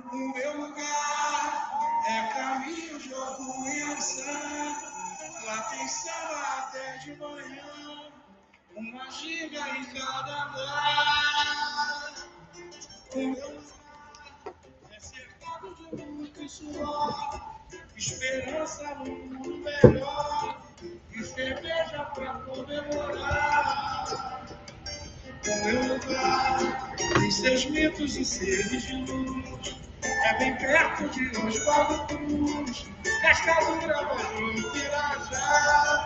O meu lugar é caminho, jogo e ação. Lá tem samba até de manhã, uma giga em cada andar. O meu lugar é cercado de muito suor, esperança no mundo melhor e cerveja pra comemorar. O meu lugar tem seus mitos e seres de luz, é bem perto de Oswaldo Cruz, Cascadura, Barulho, Pirajá.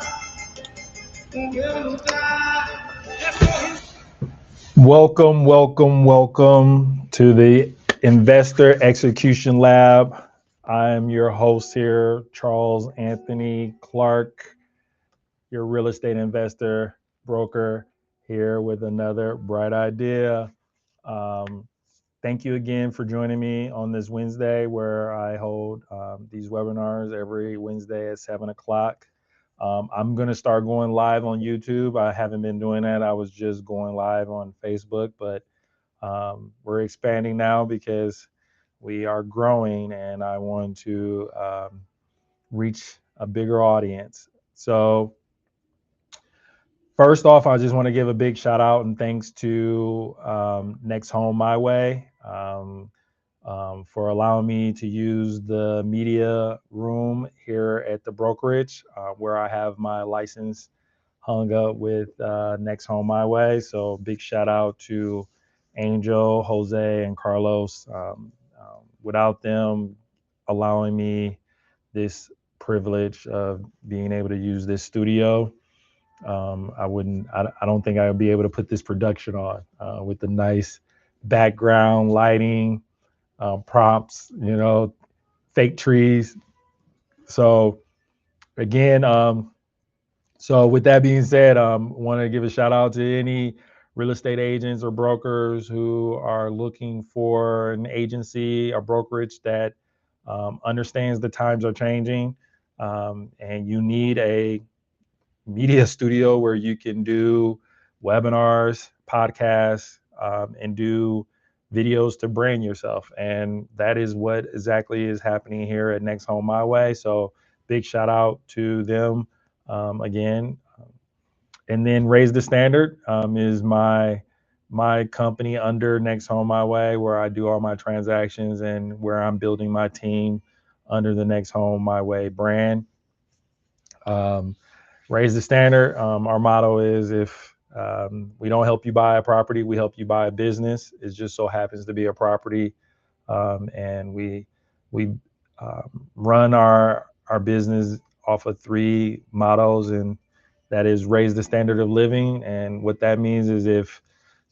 O meu lugar é sorriso. Welcome to the Investor Execution Lab. I'm your host here, Charles Anthony Clark, your real estate investor, broker, here with another bright idea. Thank you again for joining me on this Wednesday where I hold these webinars every Wednesday at 7 o'clock. I'm going to start going live on YouTube. I haven't been doing that. I was just going live on Facebook, but we're expanding now because we are growing and I want to reach a bigger audience. So first off, I just want to give a big shout out and thanks to Next Home My Way for allowing me to use the media room here at the brokerage where I have my license hung up with Next Home My Way. So big shout out to Angel, Jose, and Carlos. Without them allowing me this privilege of being able to use this studio, I don't think I would be able to put this production on with the nice background lighting, prompts, fake trees. So again, so with that being said, want to give a shout out to any real estate agents or brokers who are looking for an agency or brokerage that understands the times are changing, and you need a media studio where you can do webinars, podcasts, and do videos to brand yourself. And that is what exactly is happening here at Next Home My Way. So big shout out to them again. And then Raise the Standard is my company under Next Home My Way, where I do all my transactions and where I'm building my team under the Next Home My Way brand. Raise the standard. Our motto is if we don't help you buy a property, we help you buy a business. It just so happens to be a property, and we run our business off of three mottos, and that is raise the standard of living. And what that means is if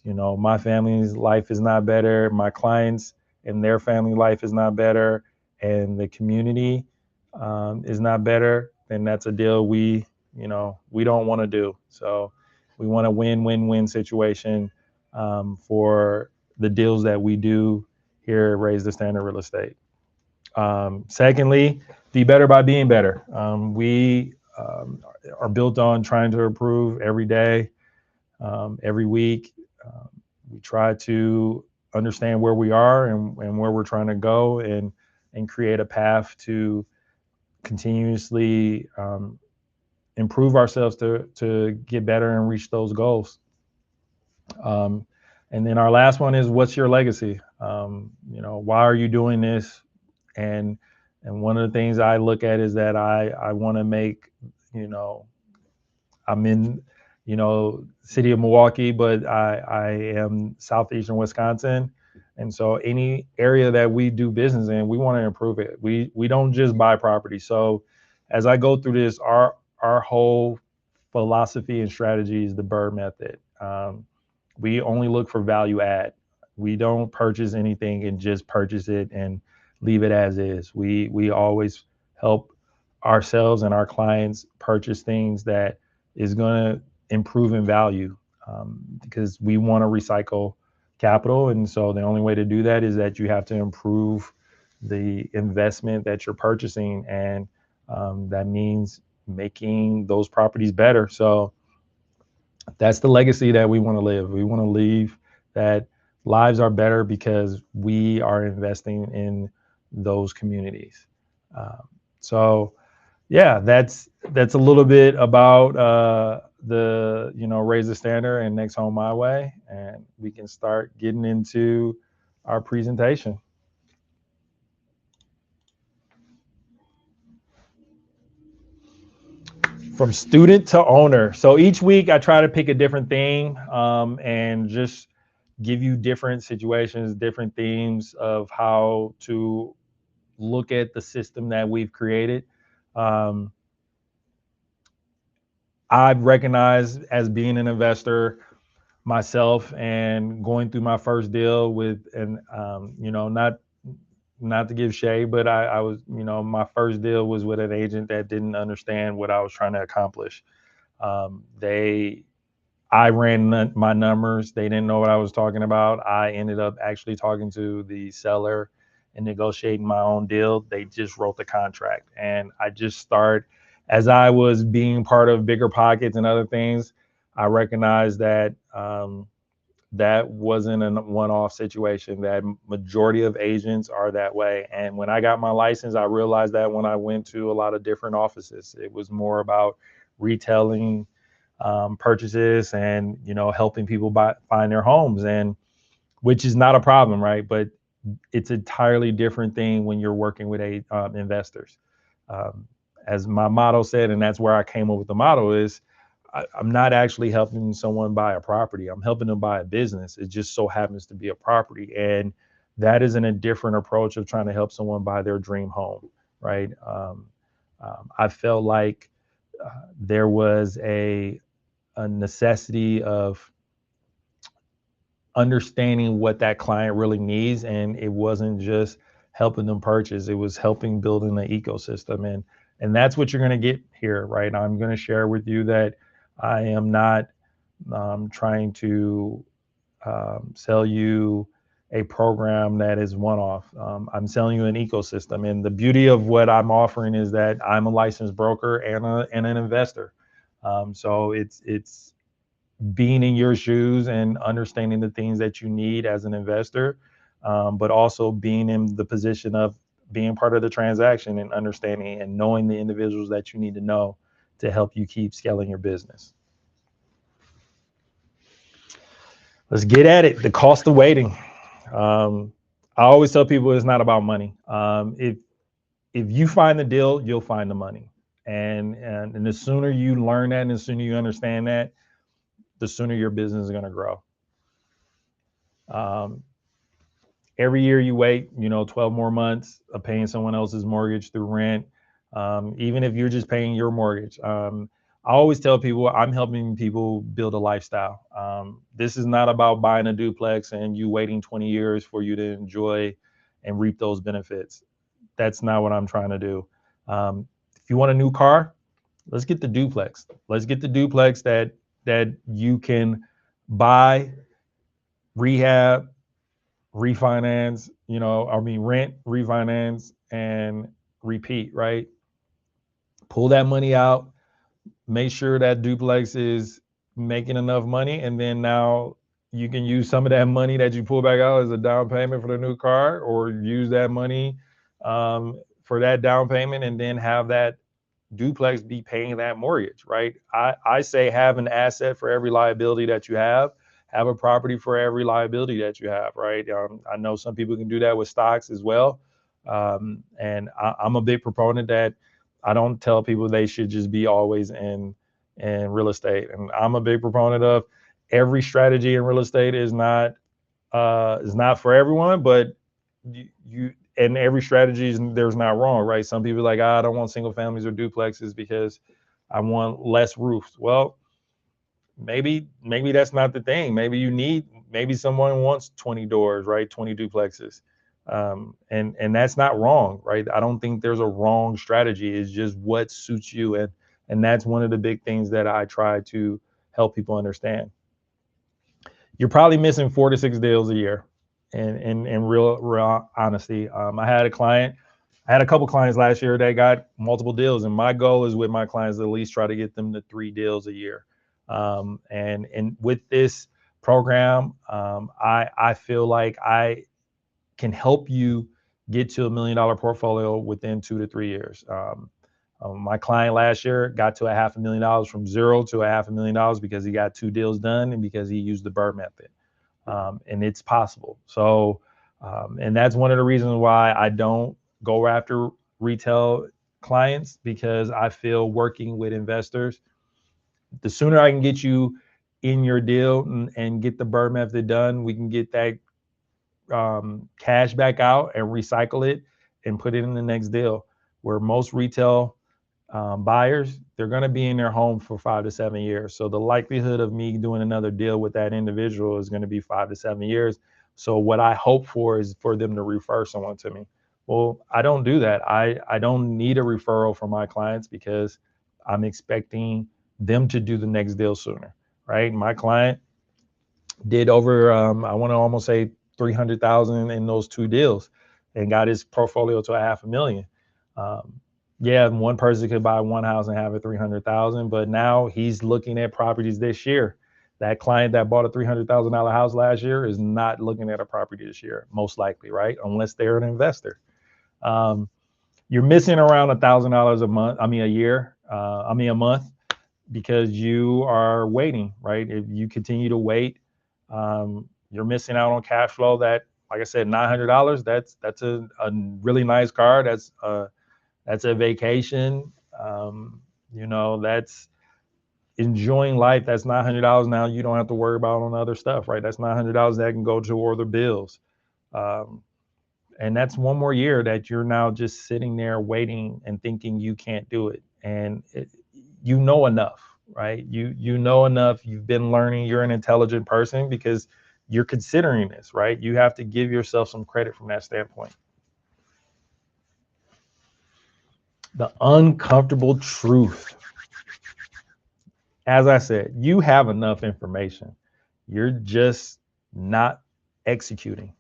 my family's life is not better, my clients and their family life is not better, and the community is not better, then that's a deal we don't want to do. So we want a win-win-win situation for the deals that we do here at Raise the Standard Real Estate. Secondly, be better by being better. We are built on trying to improve every day, every week. We try to understand where we are and where we're trying to go and create a path to continuously improve ourselves to get better and reach those goals. And then our last one is, what's your legacy? Why are you doing this? And one of the things I look at is that I want to make, I'm in, city of Milwaukee, but I am southeastern Wisconsin. And so any area that we do business in, we want to improve it. We don't just buy property. So as I go through this, our whole philosophy and strategy is the BURR Method. We only look for value add. We don't purchase anything and just purchase it and leave it as is. We always help ourselves and our clients purchase things that is going to improve in value, because we want to recycle capital. And so the only way to do that is that you have to improve the investment that you're purchasing. And that means making those properties better. So that's the legacy that we want to live. We want to leave that lives are better because we are investing in those communities. So yeah, that's a little bit about the raise the standard and next home my way, and we can start getting into our presentation. From student to owner. So each week I try to pick a different theme and just give you different situations, different themes of how to look at the system that we've created. Um, I've recognized as being an investor myself and going through my first deal with, and not to give shade, but I was, my first deal was with an agent that didn't understand what I was trying to accomplish. I ran my numbers. They didn't know what I was talking about. I ended up actually talking to the seller and negotiating my own deal. They just wrote the contract. And I just as I was being part of Bigger Pockets and other things, I recognized that that wasn't a one-off situation, that majority of agents are that way. And when I got my license, I realized that when I went to a lot of different offices, it was more about retailing purchases and helping people find their homes, and which is not a problem, right? But it's an entirely different thing when you're working with investors. Um, as my motto said, and that's where I came up with the motto is, I'm not actually helping someone buy a property. I'm helping them buy a business. It just so happens to be a property, and that is a different approach of trying to help someone buy their dream home, right? I felt like there was a necessity of understanding what that client really needs, and it wasn't just helping them purchase, it was helping building the ecosystem. And that's what you're going to get here, right? I'm going to share with you that I am not trying to sell you a program that is one-off. I'm selling you an ecosystem, and the beauty of what I'm offering is that I'm a licensed broker and an investor. So it's being in your shoes and understanding the things that you need as an investor, but also being in the position of being part of the transaction and understanding and knowing the individuals that you need to know to help you keep scaling your business. Let's get at it. The cost of waiting. I always tell people it's not about money. If you find the deal, you'll find the money. And the sooner you learn that and the sooner you understand that, the sooner your business is going to grow. Every year you wait, 12 more months of paying someone else's mortgage through rent, even if you're just paying your mortgage. I always tell people I'm helping people build a lifestyle. This is not about buying a duplex and you waiting 20 years for you to enjoy and reap those benefits. That's not what I'm trying to do. If you want a new car, let's get the duplex. Let's get the duplex that you can buy, rehab, refinance, rent, refinance, and repeat, right? Pull that money out, make sure that duplex is making enough money, and then now you can use some of that money that you pull back out as a down payment for the new car, or use that money for that down payment and then have that duplex be paying that mortgage, right? I say have an asset for every liability that you have a property for every liability that you have, right? I know some people can do that with stocks as well. And I'm a big proponent that I don't tell people they should just be always in real estate. And I'm a big proponent of every strategy in real estate is not for everyone, but you and every strategy there's not wrong, right? Some people are like, I don't want single families or duplexes because I want less roofs. Well, maybe that's not the thing. Maybe someone wants 20 doors, right? 20 duplexes. And that's not wrong, right? I don't think there's a wrong strategy. It's just what suits you. And that's one of the big things that I try to help people understand. You're probably missing 4 to 6 deals a year. In real honesty, I had a couple clients last year that got multiple deals, and my goal is with my clients to at least try to get them to 3 deals a year. And with this program. I feel like I can help you get to $1 million portfolio within 2 to 3 years. My client last year got to $500,000 from zero to $500,000 because he got 2 deals done and because he used the BURR method. And it's possible. So, and that's one of the reasons why I don't go after retail clients, because I feel working with investors, the sooner I can get you in your deal and get the BURR method done, we can get that cash back out and recycle it and put it in the next deal. Where most retail buyers, they're going to be in their home for 5 to 7 years. So the likelihood of me doing another deal with that individual is going to be 5 to 7 years. So what I hope for is for them to refer someone to me. Well, I don't do that. I don't need a referral from my clients because I'm expecting them to do the next deal sooner, right? My client did over, I want to almost say 300,000 in those 2 deals and got his portfolio to $500,000. Yeah, one person could buy one house and have it 300,000, but now he's looking at properties this year. That client that bought a $300,000 house last year is not looking at a property this year, most likely, right? Unless they're an investor. You're missing around $1,000 a month. A year. A month, because you are waiting, right? If you continue to wait, you're missing out on cash flow. That, like I said, $900. That's a really nice car. That's a vacation. That's enjoying life. That's $900 now. You don't have to worry about on other stuff, right? That's $900 that can go to other bills. And that's one more year that you're now just sitting there waiting and thinking you can't do it. And you know enough, right? You know enough. You've been learning. You're an intelligent person because you're considering this, right? You have to give yourself some credit from that standpoint. The uncomfortable truth. As I said, you have enough information. You're just not executing.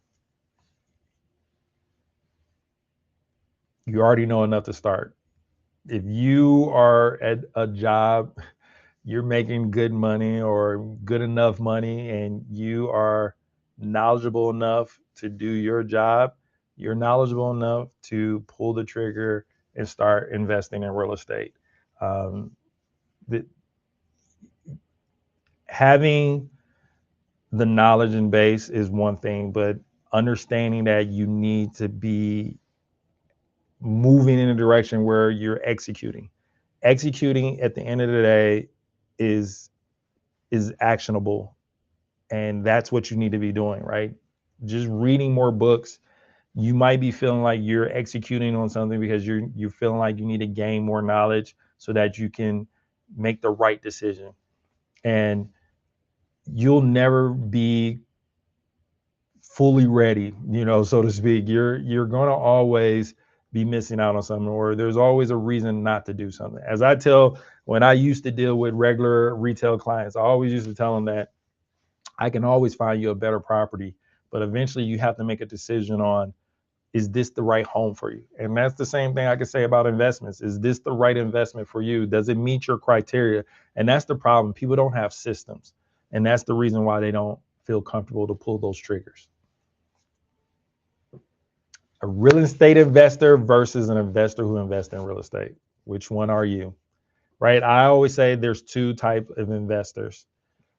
You already know enough to start. If you are at a job, you're making good money or good enough money, and you are knowledgeable enough to do your job, you're knowledgeable enough to pull the trigger and start investing in real estate. Having the knowledge and base is one thing, but understanding that you need to be moving in a direction where you're executing. Executing at the end of the day is actionable, and that's what you need to be doing, right? Just reading more books. You might be feeling like you're executing on something because you're feeling like you need to gain more knowledge so that you can make the right decision. And you'll never be fully ready, so to speak. You're going to always be missing out on something, or there's always a reason not to do something. As I tell, when I used to deal with regular retail clients, I always used to tell them that I can always find you a better property, but eventually you have to make a decision on, is this the right home for you? And that's the same thing I can say about investments. Is this the right investment for you? Does it meet your criteria? And that's the problem. People don't have systems. And that's the reason why they don't feel comfortable to pull those triggers. A real estate investor versus an investor who invests in real estate. Which one are you? Right? I always say there's 2 types of investors.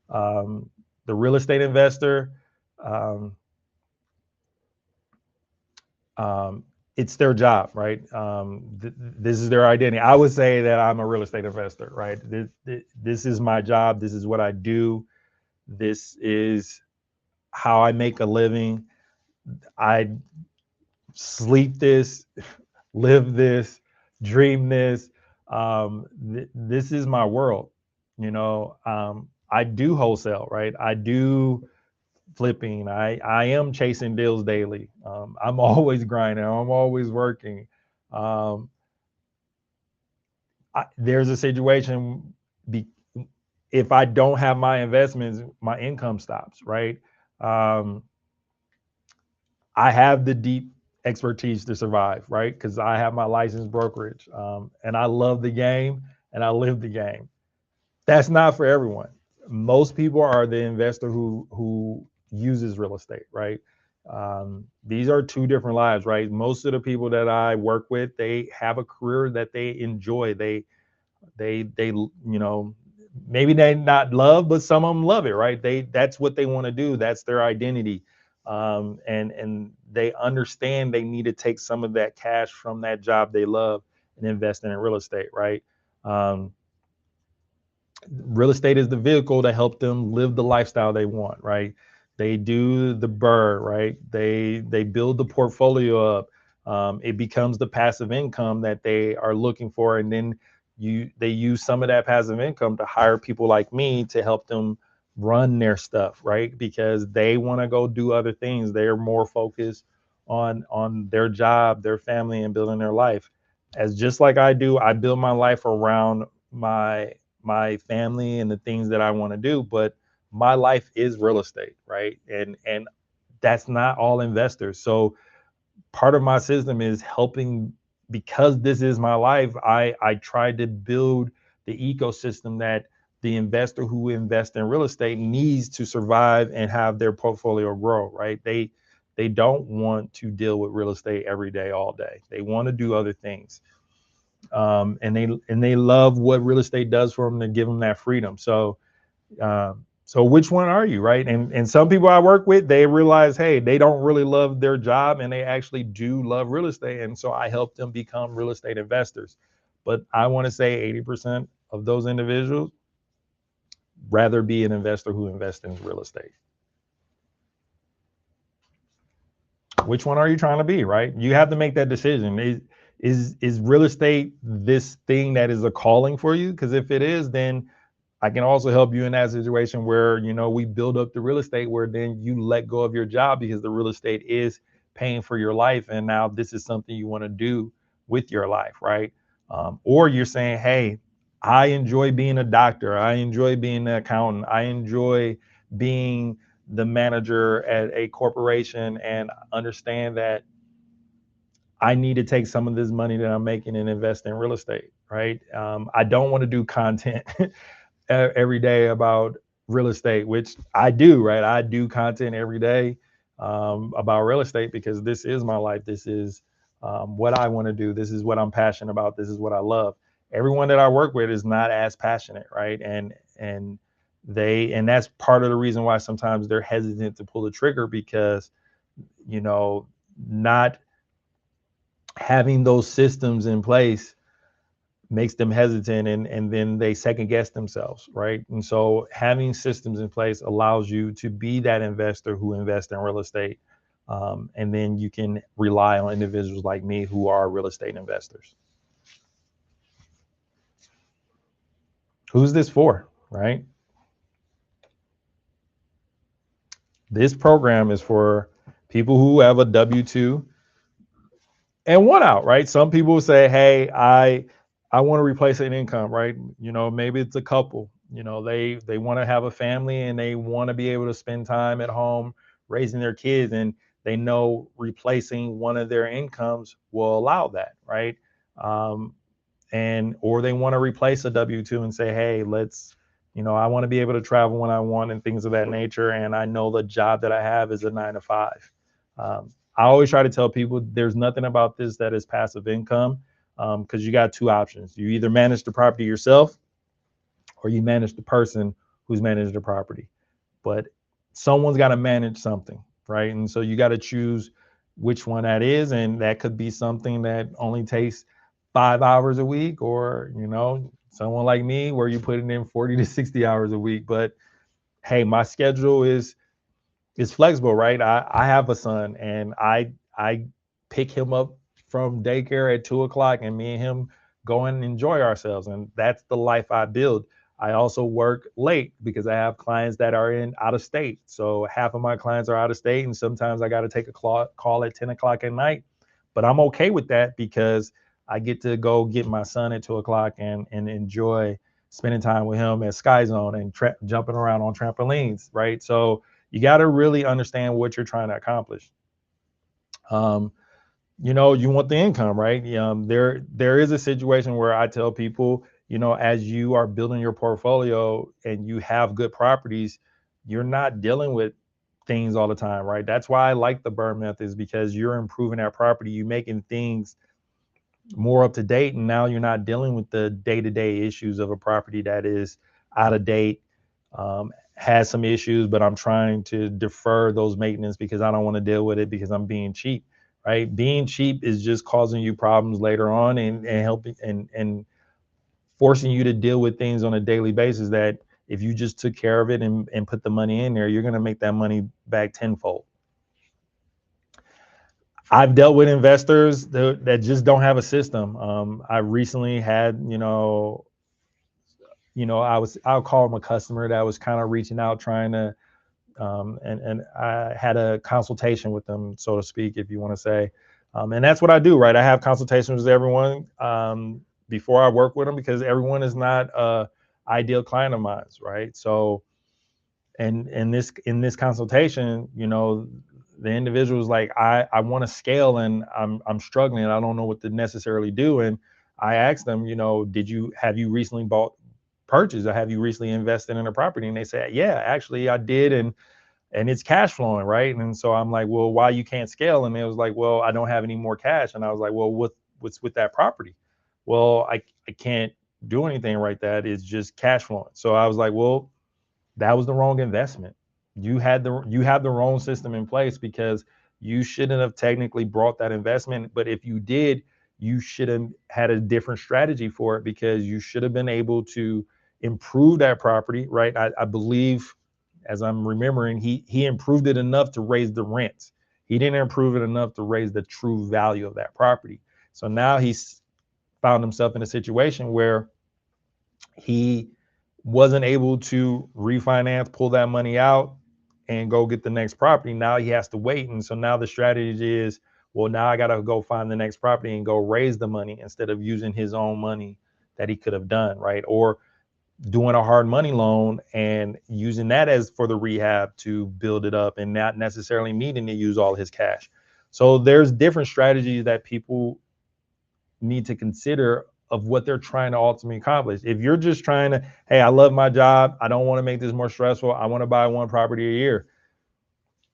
The real estate investor, it's their job, right? This is their identity. I would say that I'm a real estate investor, right? This is my job. This is what I do. This is how I make a living. I sleep this, live this, dream this. This is my world. I do wholesale, right? I do flipping. I am chasing deals daily. I'm always grinding. I'm always working. There's a situation, if I don't have my investments, my income stops, right? I have the deep expertise to survive, right? Because I have my licensed brokerage, and I love the game and I live the game. That's not for everyone. most people are the investor who uses real estate, right? These are two different lives, right? Most of the people that I work with, they have a career that they enjoy. They you know, maybe they not love, but some of them love it, right? That's what they want to do. That's their identity. And they understand they need to take some of that cash from that job they love and invest in real estate, right? um, Real estate is the vehicle to help them live the lifestyle they want, right? They do the BURR, right? They build the portfolio up. It becomes the passive income that they are looking for, and then they use some of that passive income to hire people like me to help them run their stuff, right? Because they want to go do other things. They're more focused on their job, their family, and building their life. As just like I do, I build my life around my family and the things that I want to do, but my life is real estate, right? And that's not all investors. So part of my system is helping, because this is my life. I try to build the ecosystem that the investor who invests in real estate needs to survive and have their portfolio grow, right? They don't want to deal with real estate every day, all day. They want to do other things. And they love what real estate does for them, to give them that freedom. So which one are you, right? And some people I work with, they realize, hey, they don't really love their job and they actually do love real estate, and so I help them become real estate investors. But I want to say 80% of those individuals rather be an investor who invests in real estate. Which one are you trying to be, right? You have to make that decision. Is real estate this thing that is a calling for you? Because if it is, then I can also help you in that situation where, we build up the real estate, where then you let go of your job because the real estate is paying for your life. And now this is something you want to do with your life, right? Or you're saying, hey, I enjoy being a doctor. I enjoy being an accountant. I enjoy being the manager at a corporation, and understand that I need to take some of this money that I'm making and invest in real estate, right? I don't want to do content every day about real estate, which I do, right? I do content every day about real estate because this is my life. This is what I want to do. This is what I'm passionate about. This is what I love. Everyone that I work with is not as passionate, right? And that's part of the reason why sometimes they're hesitant to pull the trigger, because not having those systems in place makes them hesitant, and then they second guess themselves, right? And so having systems in place allows you to be that investor who invests in real estate. And then you can rely on individuals like me who are real estate investors. Who's this for, right? This program is for people who have a W-2 and one out, right? Some people say, hey, I want to replace an income, right? Maybe it's a couple, they want to have a family and they want to be able to spend time at home raising their kids, and they know replacing one of their incomes will allow that, right? Or they want to replace a W-2 and say, hey, I want to be able to travel when I want and things of that nature, and I know the job that I have is a 9 to 5. I always try to tell people there's nothing about this that is passive income, because you got two options. You either manage the property yourself, or you manage the person who's managed the property. But someone's got to manage something, right? And so you got to choose which one that is, and that could be something that only takes 5 hours a week, or someone like me where you put it in 40 to 60 hours a week. But hey, my schedule is flexible, right? I have a son, and I pick him up from daycare at 2 o'clock, and me and him go and enjoy ourselves, and that's the life I build. I also work late because I have clients that are in out of state. So half of my clients are out of state, and sometimes I got to take a call at 10 o'clock at night. But I'm okay with that because I get to go get my son at 2 o'clock and enjoy spending time with him at Sky Zone and jumping around on trampolines, right? So you got to really understand what you're trying to accomplish. You want the income, right? There is a situation where I tell people as you are building your portfolio and you have good properties, you're not dealing with things all the time, right? That's why I like the BURR method, is because you're improving that property, you're making things more up to date, and now you're not dealing with the day-to-day issues of a property that is out of date, has some issues, but I'm trying to defer those maintenance because I don't want to deal with it because I'm being cheap, right? Being cheap is just causing you problems later on, and helping and forcing you to deal with things on a daily basis that if you just took care of it and put the money in there, you're going to make that money back tenfold. I've dealt with investors that just don't have a system. I recently had, I'll call them a customer that was kind of reaching out, trying to, and I had a consultation with them, so to speak, if you want to say. And that's what I do, right? I have consultations with everyone before I work with them, because everyone is not a ideal client of mine, right? So, and in this consultation, the individual is like, I want to scale, and I'm struggling, I don't know what to necessarily do. And I asked them, have you recently purchased, or have you recently invested in a property? And they said, yeah, actually I did, and it's cash flowing, right? And so I'm like, well, why you can't scale? And it was like, well, I don't have any more cash. And I was like, well, what's with that property? Well, I can't do anything right, that is just cash flowing. So I was like, well, that was the wrong investment. You have the wrong system in place, because you shouldn't have technically brought that investment. But if you did, you should have had a different strategy for it, because you should have been able to improve that property, right? I believe, as I'm remembering, he improved it enough to raise the rents. He didn't improve it enough to raise the true value of that property. So now he's found himself in a situation where he wasn't able to refinance, pull that money out, and go get the next property. Now he has to wait. And so now the strategy is, well, now I got to go find the next property and go raise the money, instead of using his own money that he could have done, right? Or doing a hard money loan and using that as for the rehab to build it up, and not necessarily needing to use all his cash. So there's different strategies that people need to consider of what they're trying to ultimately accomplish. If you're just trying to, hey, I love my job, I don't want to make this more stressful, I want to buy one property a year,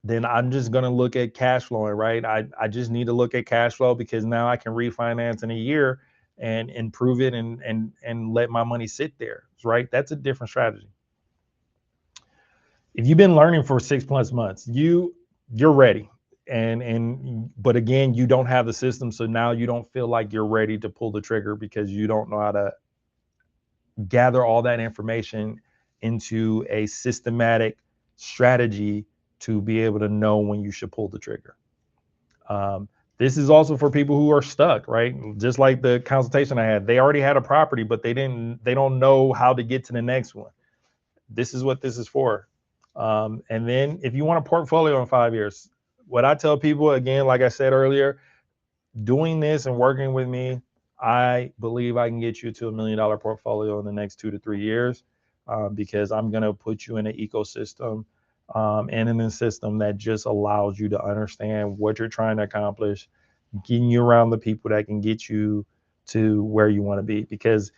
then I'm just going to look at cash flowing, right? I just need to look at cash flow, because now I can refinance in a year and improve it, and let my money sit there, right? That's a different strategy. If you've been learning for 6+ months, you're ready. But again, you don't have the system, so now you don't feel like you're ready to pull the trigger, because you don't know how to gather all that information into a systematic strategy to be able to know when you should pull the trigger. This is also for people who are stuck, right? Just like the consultation I had, they already had a property, but they don't know how to get to the next one. This is what this is for. And then if you want a portfolio in 5 years, what I tell people, again, like I said earlier, doing this and working with me, I believe I can get you to $1 million portfolio in the next 2 to 3 years, because I'm going to put you in an ecosystem and in a system that just allows you to understand what you're trying to accomplish, getting you around the people that can get you to where you want to be. Because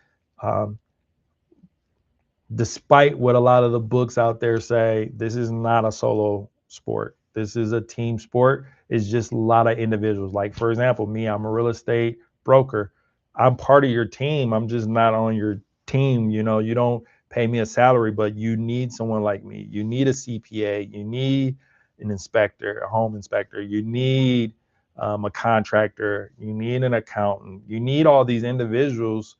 despite what a lot of the books out there say, this is not a solo sport. This is a team sport. It's just a lot of individuals. Like, for example, me, I'm a real estate broker. I'm part of your team. I'm just not on your team. You don't pay me a salary, but you need someone like me. You need a CPA. You need an inspector, a home inspector. You need a contractor. You need an accountant. You need all these individuals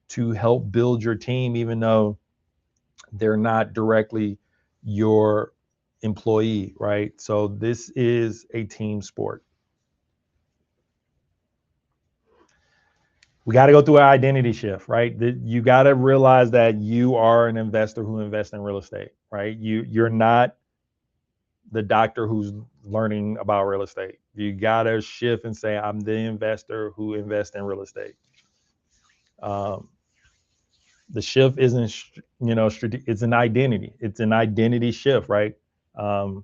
to help build your team, even though they're not directly your employee, right? So this is a team sport. We got to go through an identity shift, right? You got to realize that you are an investor who invests in real estate, right? You're not the doctor who's learning about real estate. You got to shift and say, I'm the investor who invests in real estate. The shift isn't, it's an identity. It's an identity shift, right? I'm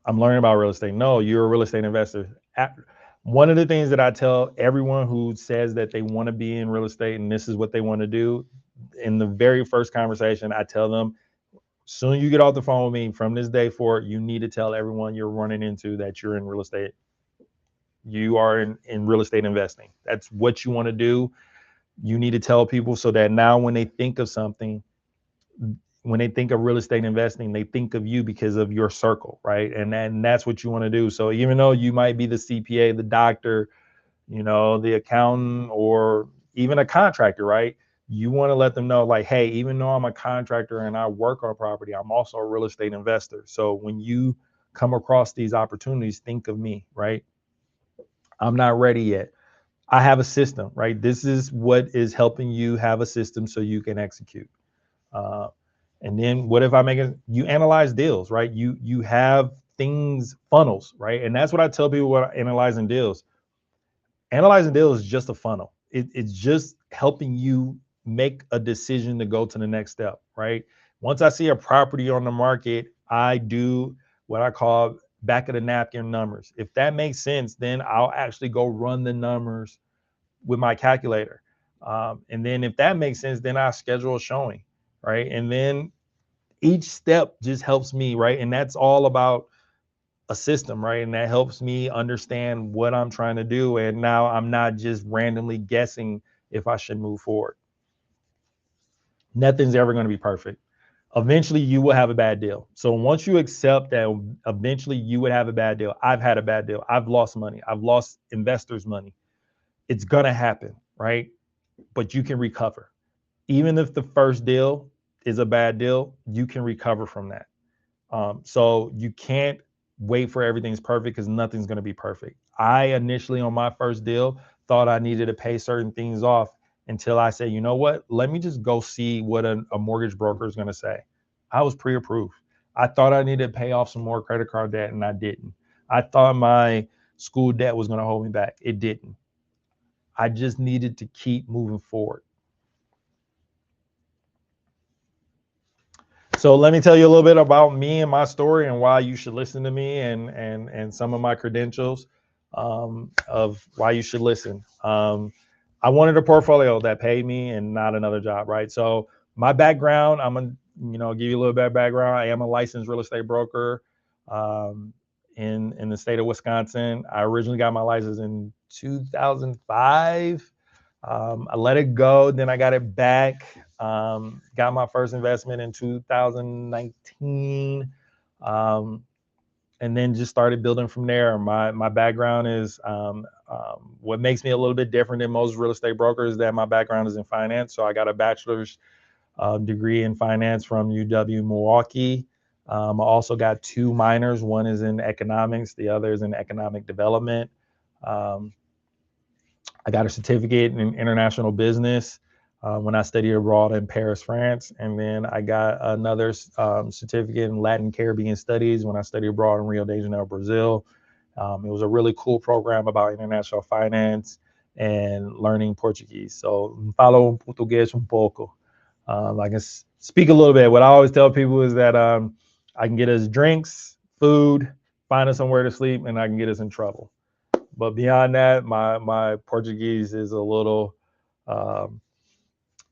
learning about real estate. No, you're a real estate investor. One of the things that I tell everyone who says that they want to be in real estate and this is what they want to do, in the very first conversation, I tell them, soon you get off the phone with me, from this day forward, you need to tell everyone you're running into that you're in real estate. You are in real estate investing. That's what you want to do. You need to tell people so that now when they think of something, when they think of real estate investing, they think of you because of your circle, right? And that's what you want to do. So even though you might be the CPA, the doctor, the accountant, or even a contractor, right? You want to let them know, like, hey, even though I'm a contractor and I work on property, I'm also a real estate investor. So when you come across these opportunities, think of me, right? I'm not ready yet. I have a system, right? This is what is helping you have a system so you can execute. Uh, and then what if I make it? You analyze deals, right? You have things, funnels, right? And that's what I tell people when analyzing deals. Analyzing deals is just a funnel. It's just helping you make a decision to go to the next step, right? Once I see a property on the market, I do what I call back of the napkin numbers. If that makes sense, then I'll actually go run the numbers with my calculator. And then if that makes sense, then I schedule a showing, right? And then each step just helps me, right? And that's all about a system, right? And that helps me understand what I'm trying to do. And now I'm not just randomly guessing if I should move forward. Nothing's ever going to be perfect. Eventually you will have a bad deal. So once you accept that eventually you would have a bad deal, I've had a bad deal. I've lost money. I've lost investors' money. It's going to happen, right? But you can recover. Even if the first deal is a bad deal, you can recover from that. So you can't wait for everything's perfect because nothing's going to be perfect. I initially on my first deal thought I needed to pay certain things off until I said, you know what? Let me just go see what a mortgage broker is going to say. I was pre-approved. I thought I needed to pay off some more credit card debt and I didn't. I thought my school debt was going to hold me back. It didn't. I just needed to keep moving forward. So let me tell you a little bit about me and my story and why you should listen to me and some of my credentials of why you should listen. I wanted a portfolio that paid me and not another job, right? So my background, I'm gonna give you a little bit of background. I am a licensed real estate broker in the state of Wisconsin. I originally got my license in 2005. I let it go, then I got it back. Got my first investment in 2019, and then just started building from there. My background is what makes me a little bit different than most real estate brokers. That my background is in finance, so I got a bachelor's degree in finance from UW Milwaukee. I also got two minors. One is in economics, the other is in economic development. I got a certificate in international business when I studied abroad in Paris, France. And then I got another certificate in Latin Caribbean studies when I studied abroad in Rio de Janeiro, Brazil. It was a really cool program about international finance and learning Portuguese. So, falo português pouco. I can speak a little bit. What I always tell people is that I can get us drinks, food, find us somewhere to sleep, and I can get us in trouble. But beyond that, my Portuguese is um,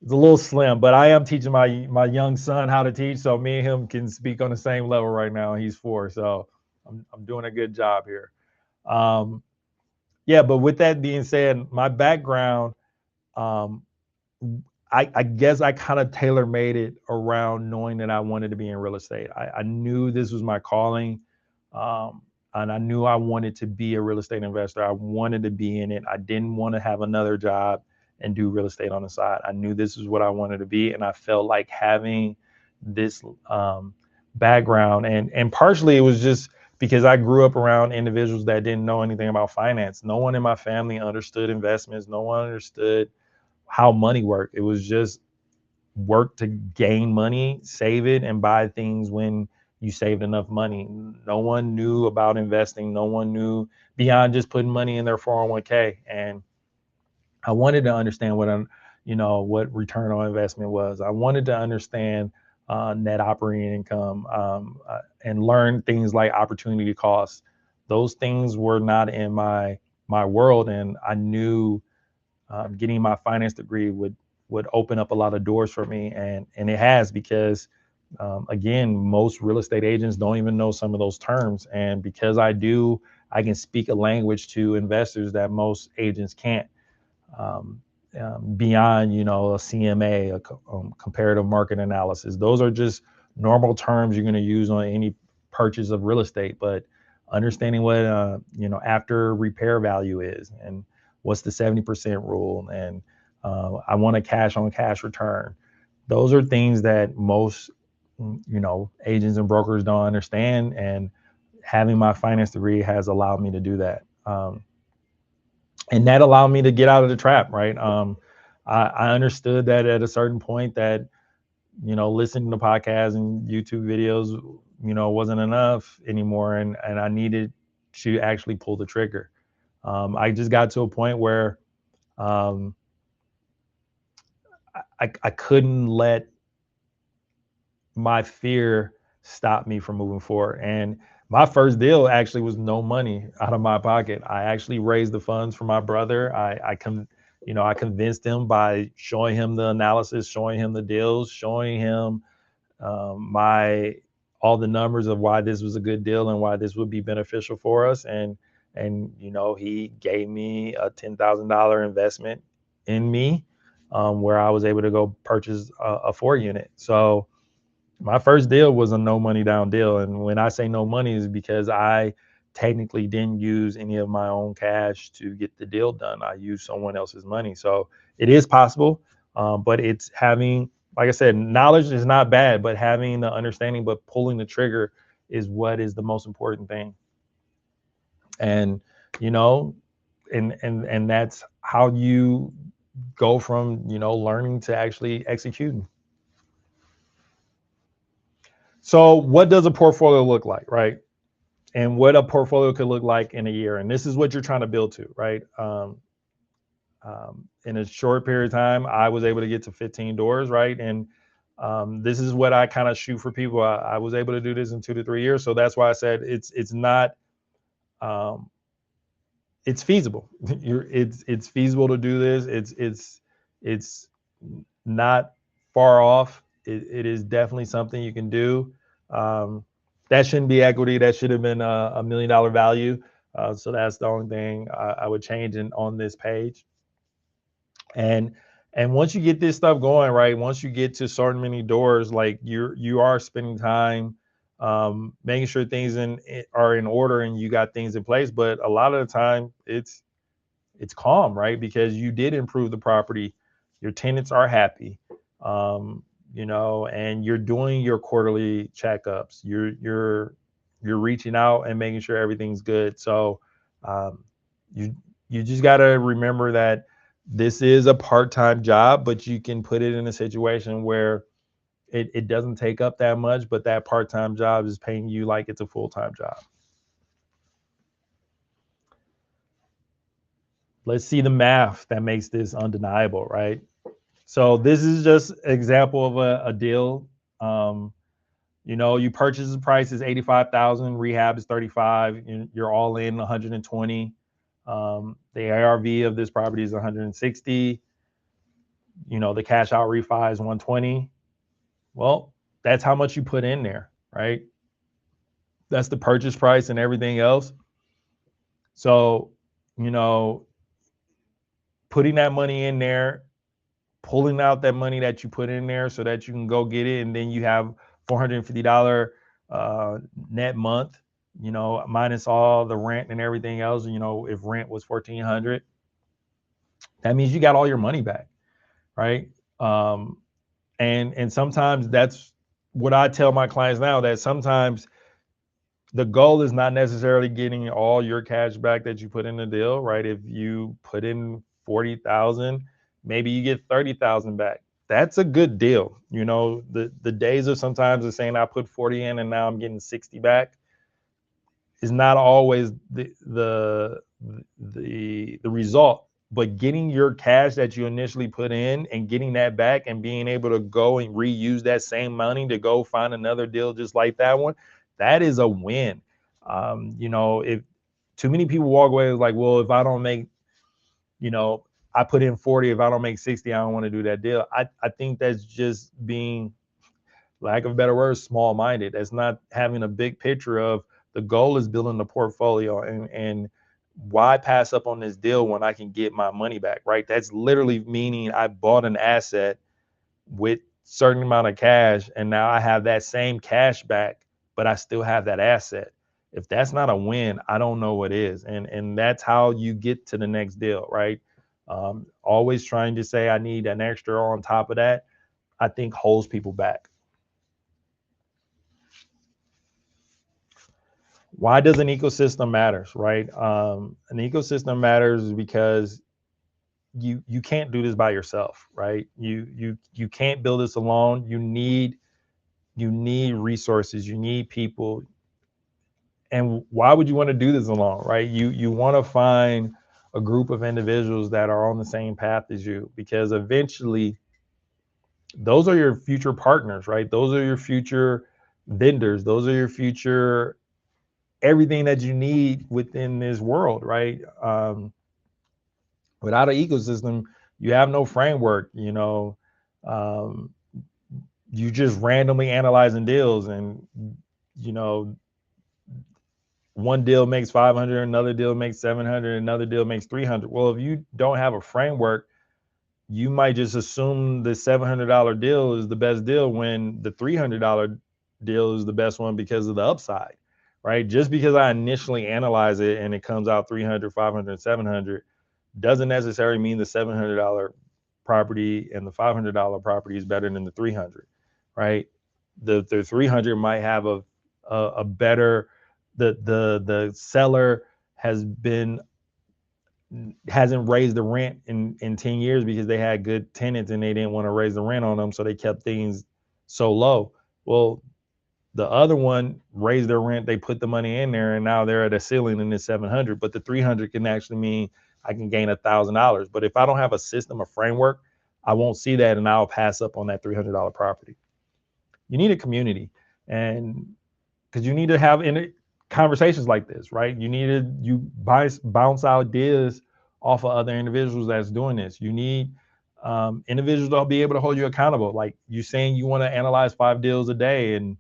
it's a little slim. But I am teaching my young son how to teach, so me and him can speak on the same level right now. He's 4, so I'm doing a good job here. Um, yeah, but with that being said, my background, um, I guess I kind of tailor made it around knowing that I wanted to be in real estate. I knew this was my calling. Um, and I knew I wanted to be a real estate investor. I wanted to be in it. I didn't want to have another job and do real estate on the side. I knew this is what I wanted to be, and I felt like having this background, and partially it was just because I grew up around individuals that didn't know anything about finance. No one in my family understood investments. No one understood how money worked. It was just work to gain money, save it, and buy things when you saved enough money. No one knew about investing. No one knew beyond just putting money in their 401k. And I wanted to understand what return on investment was. I wanted to understand net operating income and learn things like opportunity costs. Those things were not in my my world, and I knew getting my finance degree would open up a lot of doors for me, and it has, because again, most real estate agents don't even know some of those terms, and because I do, I can speak a language to investors that most agents can't. Um, Beyond, a CMA, comparative market analysis. Those are just normal terms you're going to use on any purchase of real estate. But understanding what after repair value is, and what's the 70% rule, and I want a cash on cash return. Those are things that most agents and brokers don't understand, and having my finance degree has allowed me to do that. And that allowed me to get out of the trap, right? I understood that at a certain point that, listening to podcasts and YouTube videos, wasn't enough anymore. And I needed to actually pull the trigger. I just got to a point where um, I couldn't let my fear stopped me from moving forward. And my first deal actually was no money out of my pocket. I actually raised the funds for my brother. I convinced him by showing him the analysis, showing him the deals, showing him my all the numbers of why this was a good deal and why this would be beneficial for us. And he gave me a $10,000 investment in me, where I was able to go purchase a 4 unit. So my first deal was a no money down deal. And when I say no money, is because I technically didn't use any of my own cash to get the deal done. I used someone else's money. So it is possible, but it's having, like I said, knowledge is not bad, but having the understanding, but pulling the trigger is what is the most important thing. And, and that's how you go from, learning to actually executing. So what does a portfolio look like, right? And what a portfolio could look like in a year. And this is what you're trying to build to, right? In a short period of time, I was able to get to 15 doors, right? And this is what I kind of shoot for people. I was able to do this in 2 to 3 years. So that's why I said it's not, it's feasible. It's feasible to do this. It's not far off. It is definitely something you can do. That shouldn't be equity. That should have been a $1 million value. So that's the only thing I would change on this page. And once you get this stuff going, right, once you get to certain many doors, like you are spending time making sure things are in order and you got things in place. But a lot of the time it's calm, right? Because you did improve the property, your tenants are happy, and you're doing your quarterly checkups. You're reaching out and making sure everything's good. So you just got to remember that this is a part-time job, but you can put it in a situation where it doesn't take up that much, but that part-time job is paying you like it's a full-time job. Let's see the math that makes this undeniable, right? So this is just an example of a deal. You purchase the price is 85,000, rehab is 35, you're all in 120. The ARV of this property is 160. The cash out refi is 120. Well, that's how much you put in there, right? That's the purchase price and everything else. So, putting that money in there, pulling out that money that you put in there so that you can go get it, and then you have $450 net month, minus all the rent and everything else. If rent was $1,400, that means you got all your money back, right? And sometimes that's what I tell my clients now, that sometimes the goal is not necessarily getting all your cash back that you put in the deal, right? If you put in 40,000, maybe you get 30,000 back. That's a good deal. The days of sometimes saying I put 40 in and now I'm getting 60 back is not always the result. But getting your cash that you initially put in and getting that back and being able to go and reuse that same money to go find another deal just like that one, that is a win. If too many people walk away like, well, if I don't make, I put in 40, if I don't make 60, I don't want to do that deal. I think that's just being, lack of a better word, small-minded. That's not having a big picture of the goal is building the portfolio, and why pass up on this deal when I can get my money back, right? That's literally meaning I bought an asset with certain amount of cash, and now I have that same cash back, but I still have that asset. If that's not a win, I don't know what is. And that's how you get to the next deal, right? Always trying to say I need an extra on top of that, I think holds people back. Why does an ecosystem matters, right? An ecosystem matters because you can't do this by yourself, right? You can't build this alone. You need resources, you need people. And why would you want to do this alone, right? You want to find a group of individuals that are on the same path as you, because eventually those are your future partners, right? Those are your future vendors, those are your future everything that you need within this world, right? Without an ecosystem, you have no framework. Um, you just randomly analyzing deals, and you know, one deal makes 500, another deal makes 700, another deal makes 300. Well, if you don't have a framework, you might just assume the $700 deal is the best deal when the $300 deal is the best one because of the upside, right? Just because I initially analyze it and it comes out 300, 500, 700 doesn't necessarily mean the $700 property and the $500 property is better than the 300, right? The 300 might have a better, the seller hasn't raised the rent in 10 years because they had good tenants and they didn't want to raise the rent on them, so they kept things so low. Well, the other one raised their rent, they put the money in there, and now they're at a ceiling and it's 700. But the 300 can actually mean I can gain $1,000. But if I don't have a system, a framework, I won't see that, and I'll pass up on that $300 property. You need a community, and because you need to have conversations like this, right? You bounce ideas off of other individuals that's doing this. You need individuals that'll be able to hold you accountable. Like you saying you want to analyze 5 deals a day and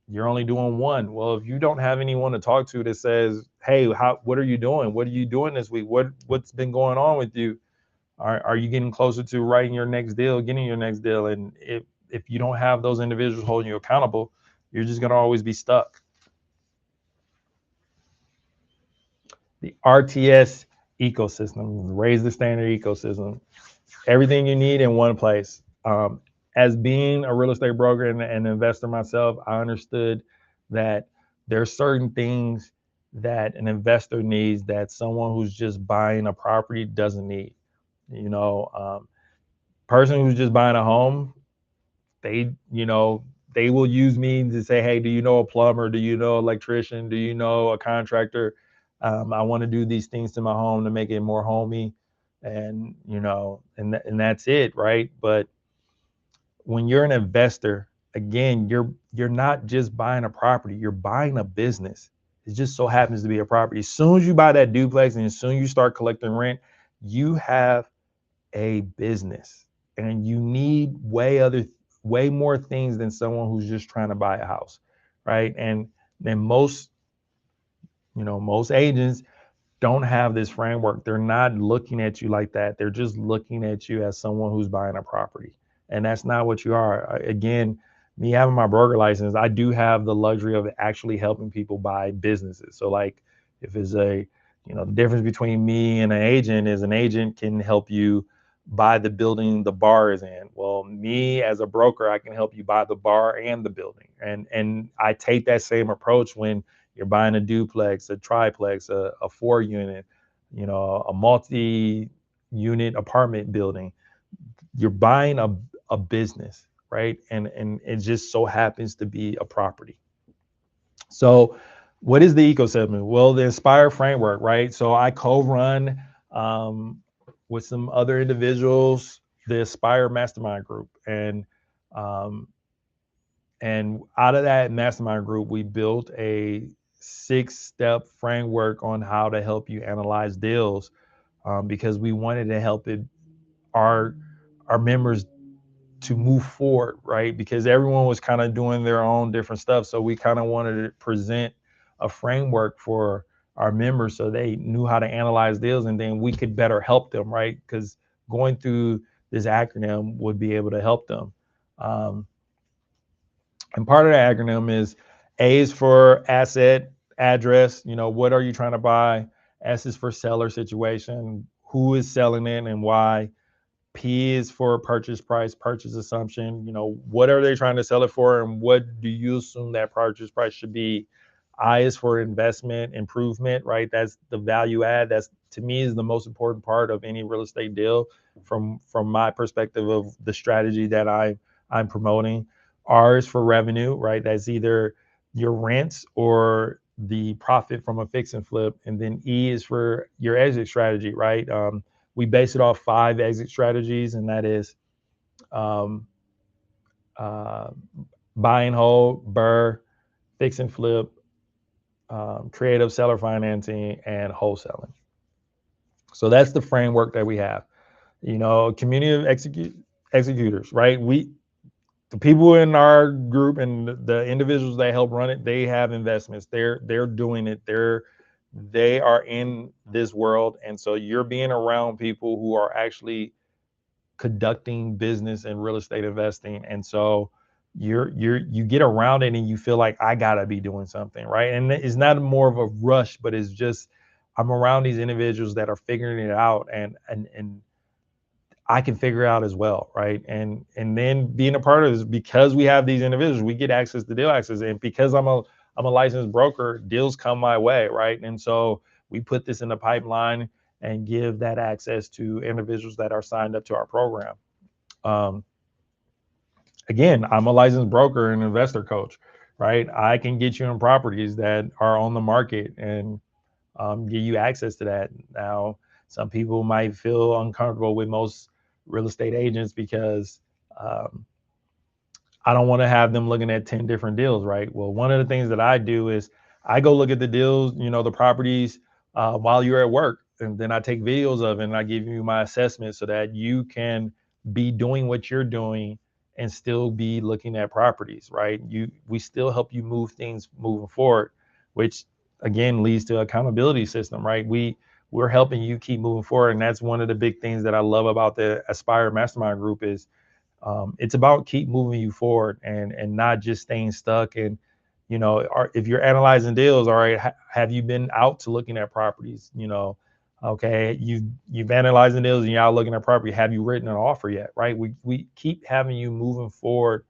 you're only doing one. Well, if you don't have anyone to talk to that says, hey, what are you doing? What are you doing this week? What's been going on with you? Are you getting closer to writing your next deal, getting your next deal? And if you don't have those individuals holding you accountable, you're just gonna always be stuck. The RTS ecosystem, raise the standard ecosystem, everything you need in one place. As being a real estate broker and an investor myself, I understood that there's certain things that an investor needs that someone who's just buying a property doesn't need. Person who's just buying a home, they will use me to say, hey, do you know a plumber? Do you know an electrician? Do you know a contractor? I want to do these things to my home to make it more homey, and and that's it, right? But when you're an investor, again, you're not just buying a property, you're buying a business. It just so happens to be a property. As soon as you buy that duplex and as soon as you start collecting rent, you have a business, and you need way more things than someone who's just trying to buy a house, right? And then most agents don't have this framework. They're not looking at you like that. They're just looking at you as someone who's buying a property. And that's not what you are. Again, me having my broker license, I do have the luxury of actually helping people buy businesses. So like if it's the difference between me and an agent is an agent can help you buy the building the bar is in. Well, me as a broker, I can help you buy the bar and the building. And I take that same approach when you're buying a duplex, a triplex, a 4-unit, a multi-unit apartment building. You're buying a business, right? And it just so happens to be a property. So what is the ecosystem? Well, the Inspire framework, right? So I co-run with some other individuals the Aspire Mastermind group, and out of that mastermind group, we built a 6-step framework on how to help you analyze deals, because we wanted to help our members to move forward, right? Because everyone was kind of doing their own different stuff. So we kind of wanted to present a framework for our members so they knew how to analyze deals, and then we could better help them, right? Because going through this acronym would be able to help them. And part of the acronym is A is for asset, address, what are you trying to buy? S is for seller situation, who is selling it and why? P is for purchase price, purchase assumption. What are they trying to sell it for, and what do you assume that purchase price should be? I is for investment improvement, right? That's the value add. That's, to me, is the most important part of any real estate deal from my perspective of the strategy that I'm promoting. R is for revenue, right? That's either your rents or the profit from a fix and flip. And then E is for your exit strategy, right? We base it off 5 exit strategies, and that is um, uh, buy and hold, BURR, fix and flip, creative seller financing, and wholesaling. So that's the framework that we have. Community of executors, right? The people in our group and the individuals that help run it, they have investments. They're doing it. They are in this world, and so you're being around people who are actually conducting business and real estate investing, and so you get around it and you feel like I gotta be doing something, right? And it's not more of a rush, but it's just I'm around these individuals that are figuring it out, and I can figure it out as well, right? And then being a part of this, because we have these individuals, we get access to deal access, and because I'm a licensed broker, deals come my way, right? And so we put this in the pipeline and give that access to individuals that are signed up to our program. Again, I'm a licensed broker and investor coach, right? I can get you in properties that are on the market and give you access to that. Now, some people might feel uncomfortable with most real estate agents because I don't want to have them looking at 10 different deals, right? Well, one of the things that I do is I go look at the deals, the properties while you're at work. And then I take videos of it and I give you my assessment so that you can be doing what you're doing and still be looking at properties, right? We still help you move things moving forward, which again leads to accountability system, right? We're helping you keep moving forward. And that's one of the big things that I love about the Aspire Mastermind group is it's about keep moving you forward and not just staying stuck. And if you're analyzing deals, all right, have you been out to looking at properties? Okay, you've analyzing deals and you're out looking at property. Have you written an offer yet? Right? We keep having you moving forward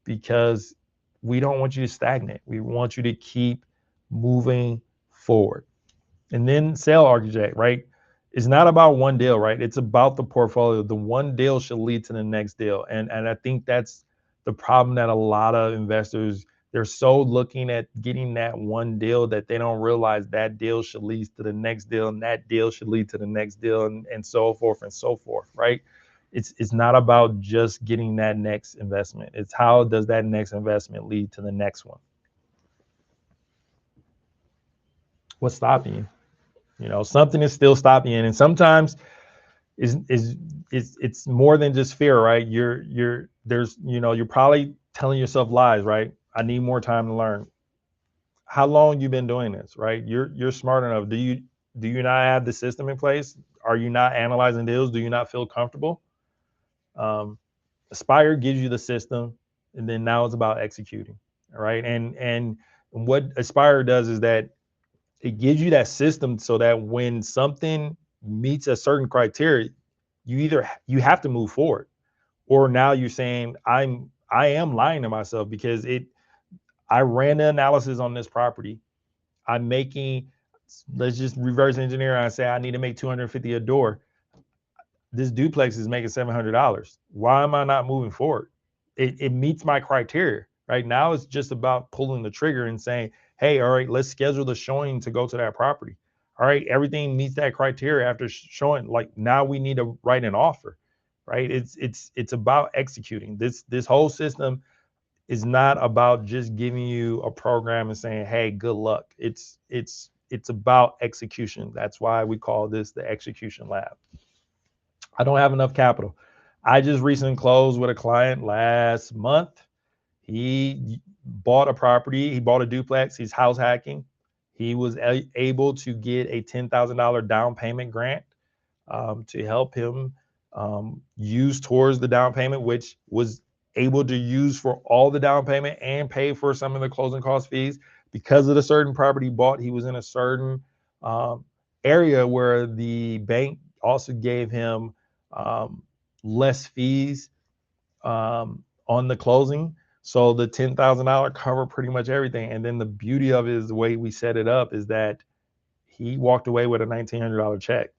because we don't want you to stagnate. We want you to keep moving forward. And then sale architect, right? It's not about one deal, right? It's about the portfolio. The one deal should lead to the next deal. And I think that's the problem that a lot of investors, they're so looking at getting that one deal that they don't realize that deal should lead to the next deal, and that deal should lead to the next deal, and so forth and so forth, right? It's not about just getting that next investment. It's how does that next investment lead to the next one? What's stopping you? Something is still stopping you, and sometimes it's more than just fear, right? You're probably telling yourself lies, right? I need more time to learn. How long you been doing this, right? You're smart enough. Do you not have the system in place? Are you not analyzing deals? Do you not feel comfortable? Aspire gives you the system, and then now it's about executing, all right? And what Aspire does is that it gives you that system so that when something meets a certain criteria, you have to move forward, or now you're saying I am lying to myself because I ran the analysis on this property. I'm making, let's just reverse engineer and say I need to make 250 a door. This duplex is making $700. Why am I not moving forward? It meets my criteria. Right now, it's just about pulling the trigger and saying, hey, all right, let's schedule the showing to go to that property. All right, everything meets that criteria after showing. Like now, we need to write an offer. Right? It's about executing this whole system. is not about just giving you a program and saying, hey, good luck. It's about execution. That's why we call this the execution lab. I don't have enough capital. I just recently closed with a client last month. He bought a property. He bought a duplex. He's house hacking. He was able to get a $10,000 down payment grant to help him use towards the down payment, which was able to use for all the down payment and pay for some of the closing cost fees. Because of the certain property he bought, he was in a certain area where the bank also gave him less fees on the closing. So the $10,000 covered pretty much everything. And then the beauty of it is the way we set it up is that he walked away with a $1,900 check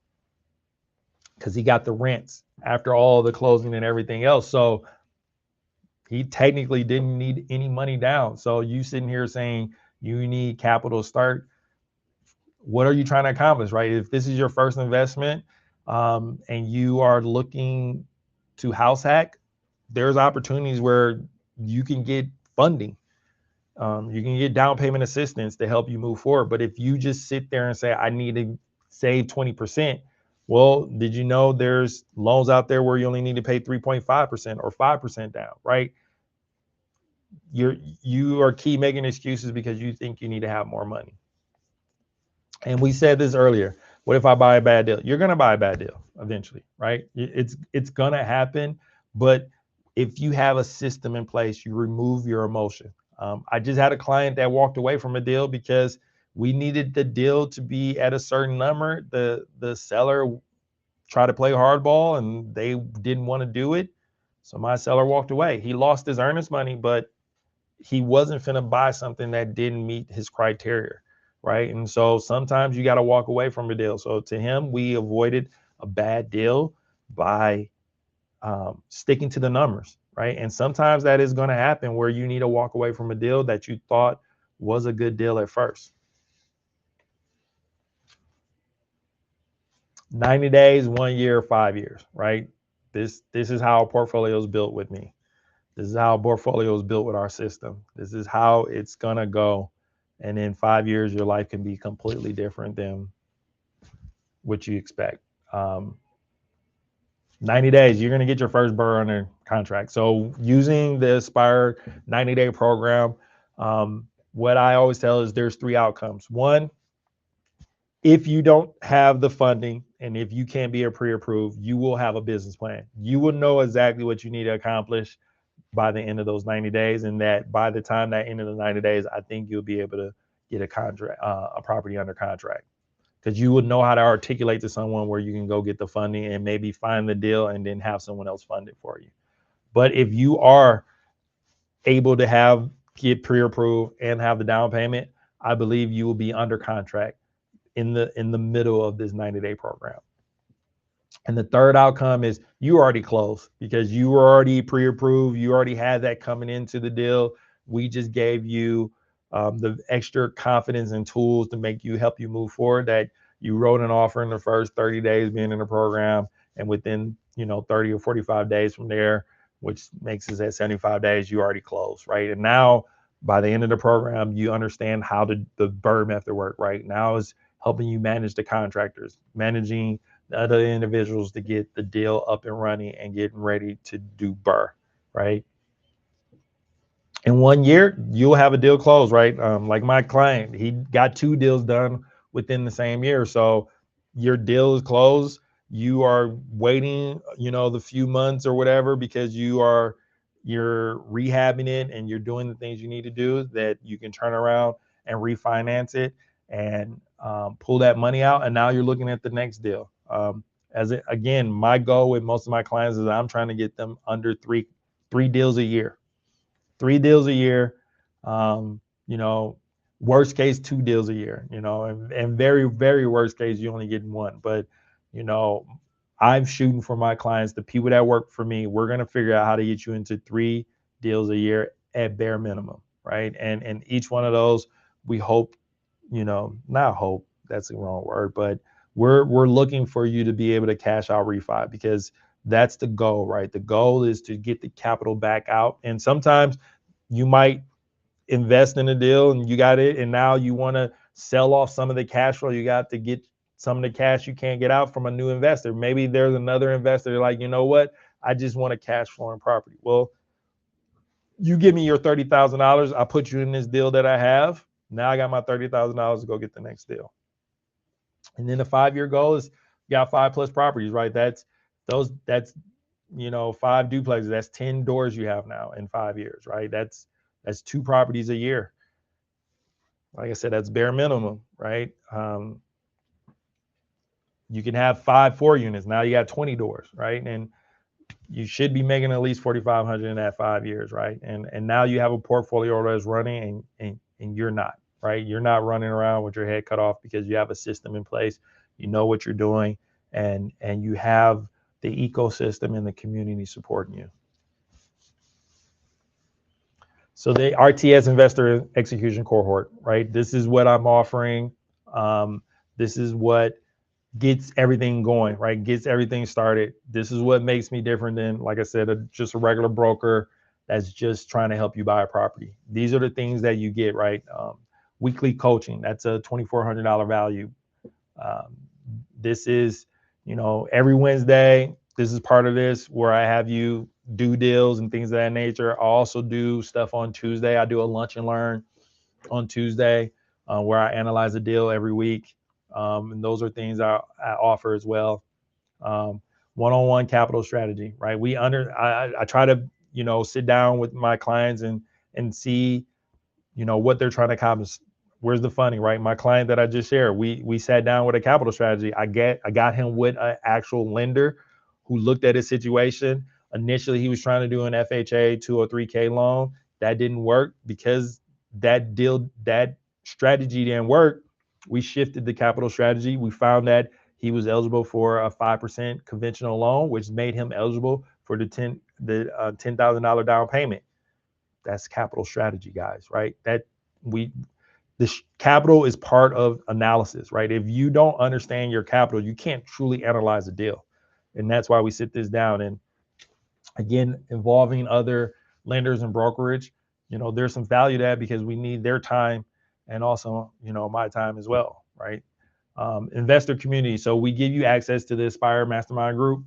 because he got the rents after all the closing and everything else. So he technically didn't need any money down. So you sitting here saying you need capital to start, what are you trying to accomplish, right? If this is your first investment and you are looking to house hack, there's opportunities where you can get funding. You can get down payment assistance to help you move forward. But if you just sit there and say, I need to save 20%, well, did you know there's loans out there where you only need to pay 3.5% or 5% down, right? You are making excuses because you think you need to have more money. And we said this earlier. What if I buy a bad deal? You're going to buy a bad deal eventually, right? It's going to happen. But if you have a system in place, you remove your emotion. I just had a client that walked away from a deal because we needed the deal to be at a certain number. The seller tried to play hardball and they didn't want to do it. So my seller walked away. He lost his earnest money, but he wasn't finna buy something that didn't meet his criteria, right? And so sometimes you got to walk away from a deal. So to him, we avoided a bad deal by sticking to the numbers, right? And sometimes that is going to happen where you need to walk away from a deal that you thought was a good deal at first. 90 days, 1 year, 5 years, right? This is how a portfolio is built with me. This is how a portfolio is built with our system. This is how it's gonna go. And in 5 years, your life can be completely different than what you expect. 90 days, you're gonna get your first BURR under contract. So using the Aspire 90-day program, what I always tell is there's 3 outcomes. One, if you don't have the funding and if you can't be pre-approved, you will have a business plan. You will know exactly what you need to accomplish by the end of those 90 days. And that by the time that end of the 90 days, I think you'll be able to get a contract, a property under contract, because you would know how to articulate to someone where you can go get the funding and maybe find the deal and then have someone else fund it for you. But if you are able to get pre-approved and have the down payment, I believe you will be under contract in the middle of this 90-day program. And the third outcome is you already closed because you were already pre-approved. You already had that coming into the deal. We just gave you the extra confidence and tools to help you move forward, that you wrote an offer in the first 30 days being in the program. And within 30 or 45 days from there, which makes us at 75 days, you already closed, right? And now by the end of the program, you understand how the BURR method work, right? Now is helping you manage the contractors, managing other individuals to get the deal up and running and getting ready to do BURR, right? In 1 year, you'll have a deal closed, right? Like my client, he got 2 deals done within the same year. So your deal is closed. You are waiting, the few months or whatever, because you're rehabbing it and you're doing the things you need to do, that you can turn around and refinance it and pull that money out. And now you're looking at the next deal. Again, my goal with most of my clients is I'm trying to get them under three deals a year. 3 deals a year, worst case 2 deals a year, and very, very worst case, you only get 1. But, I'm shooting for my clients, the people that work for me, we're going to figure out how to get you into 3 deals a year at bare minimum, right? And each one of those, we hope, not hope, that's the wrong word, but we're looking for you to be able to cash out refi, because that's the goal, right? The goal is to get the capital back out. And sometimes you might invest in a deal and you got it, and now you want to sell off some of the cash flow you got to get some of the cash you can't get out from a new investor. Maybe there's another investor like, you know what, I just want a cash flowing property. Well, you give me your $30,000, I put you in this deal that I have. Now I got my $30,000 to go get the next deal. And then the 5-year goal is you got 5+ properties, right? That's 5 duplexes. That's 10 doors you have now in 5 years, right? That's 2 properties a year. Like I said, that's bare minimum, right? You can have 5 4 units. Now you got 20 doors, right? And you should be making at least 4,500 in that 5 years, right? And now you have a portfolio that's running, and you're not, right? You're not running around with your head cut off because you have a system in place. You know what you're doing, and you have the ecosystem and the community supporting you. So the RTS Investor Execution Cohort, right? This is what I'm offering. This is what gets everything going, right? Gets everything started. This is what makes me different than, like I said, just a regular broker that's just trying to help you buy a property. These are the things that you get, right? Weekly coaching, that's a $2,400 value. This is, every Wednesday, this is part of this where I have you do deals and things of that nature. I also do stuff on Tuesday. I do a lunch and learn on Tuesday where I analyze a deal every week. And those are things I offer as well. One-on-one capital strategy, right? I try to, sit down with my clients and see, what they're trying to accomplish. Where's the funny, right? My client that I just shared, we sat down with a capital strategy. I got him with an actual lender who looked at his situation. Initially, he was trying to do an FHA 203K loan. That didn't work because that strategy didn't work. We shifted the capital strategy. We found that he was eligible for a 5% conventional loan, which made him eligible for the $10,000 down payment. That's capital strategy, guys, right? Capital is part of analysis, right? If you don't understand your capital, you can't truly analyze a deal. And that's why we sit this down. And again, involving other lenders and brokerage, there's some value to that because we need their time and also, my time as well, right? Investor community. So we give you access to the Aspire Mastermind group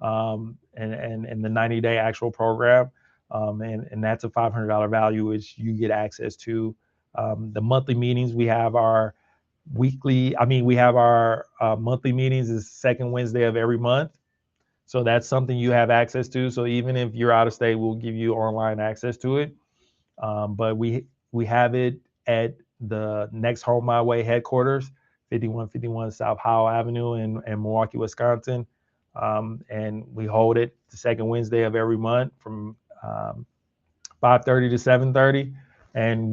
and the 90-day actual program. And that's a $500 value, which you get access to. The monthly meetings, we have our monthly meetings is second Wednesday of every month. So that's something you have access to. So even if you're out of state, we'll give you online access to it. But we have it at the Next Home My Way headquarters, 5151 South Howell Avenue in Milwaukee, Wisconsin. And we hold it the second Wednesday of every month from 5:30 to 7:30. And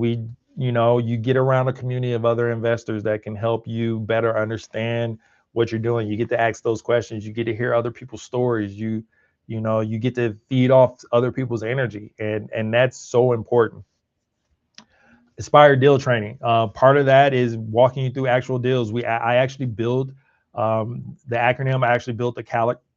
you get around a community of other investors that can help you better understand what you're doing. You get to ask those questions. You get to hear other people's stories. You get to feed off other people's energy. And that's so important. Aspire deal training. Part of that is walking you through actual deals. I actually build the acronym. I actually built a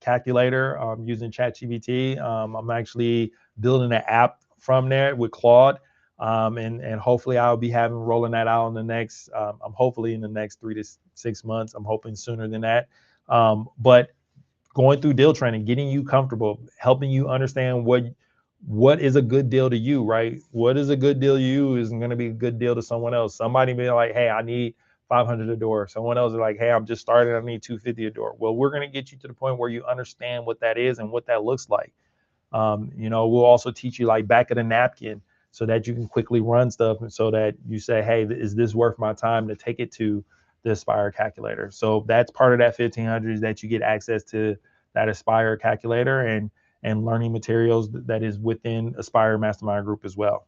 calculator using ChatGPT. I'm actually building an app from there with Claude. And hopefully I'll be rolling that out in the next, hopefully in the next 3 to 6 months. I'm hoping sooner than that. But going through deal training, getting you comfortable, helping you understand what is a good deal to you, right? What is a good deal to you isn't going to be a good deal to someone else. Somebody may be like, hey, I need 500 a door. Someone else is like, hey, I'm just starting, I need 250 a door. Well, we're going to get you to the point where you understand what that is and what that looks like. We'll also teach you like back of the napkin so that you can quickly run stuff and so that you say, hey, is this worth my time to take it to the Aspire calculator? So that's part of that 1,500 is that you get access to that Aspire calculator and learning materials that is within Aspire Mastermind group as well.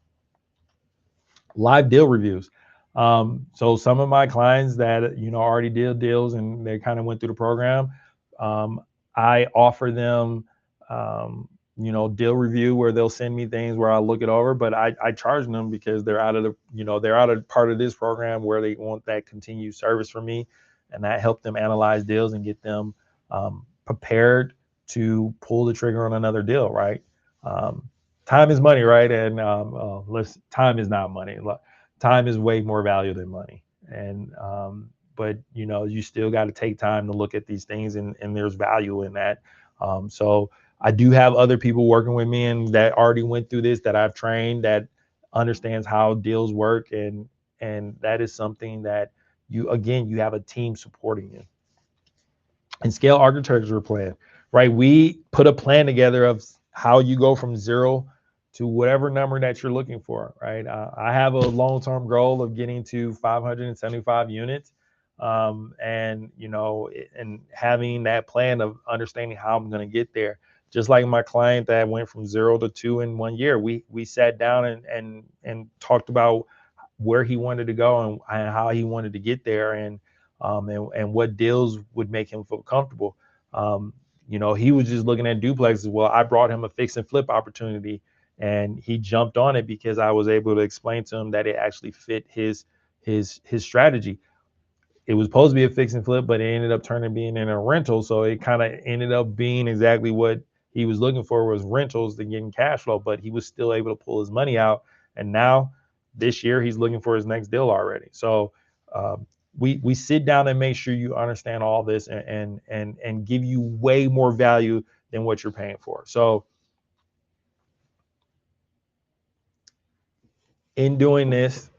Live deal reviews. So some of my clients that, already did deals and they kind of went through the program, I offer them, deal review where they'll send me things where I look it over, but I charge them because they're out of part of this program where they want that continued service from me. And that helped them analyze deals and get them prepared to pull the trigger on another deal, right? time is money, right? And time is not money. Time is way more value than money. And but you still got to take time to look at these things, and there's value in that. So I do have other people working with me and that already went through this, that I've trained, that understands how deals work, and that is something that you have a team supporting you. And scale architecture plan, right? We put a plan together of how you go from 0 to whatever number that you're looking for, right? I have a long-term goal of getting to 575 units, and having that plan of understanding how I'm going to get there. Just like my client that went from 0 to 2 in 1 year, we sat down and talked about where he wanted to go and how he wanted to get there, and what deals would make him feel comfortable. He was just looking at duplexes. Well, I brought him a fix and flip opportunity, and he jumped on it because I was able to explain to him that it actually fit his strategy. It was supposed to be a fix and flip, but it ended up being in a rental. So it kind of ended up being exactly what he was looking for, was rentals to getting cash flow, but he was still able to pull his money out. And now this year he's looking for his next deal already. So we sit down and make sure you understand all this, and give you way more value than what you're paying for. So in doing this,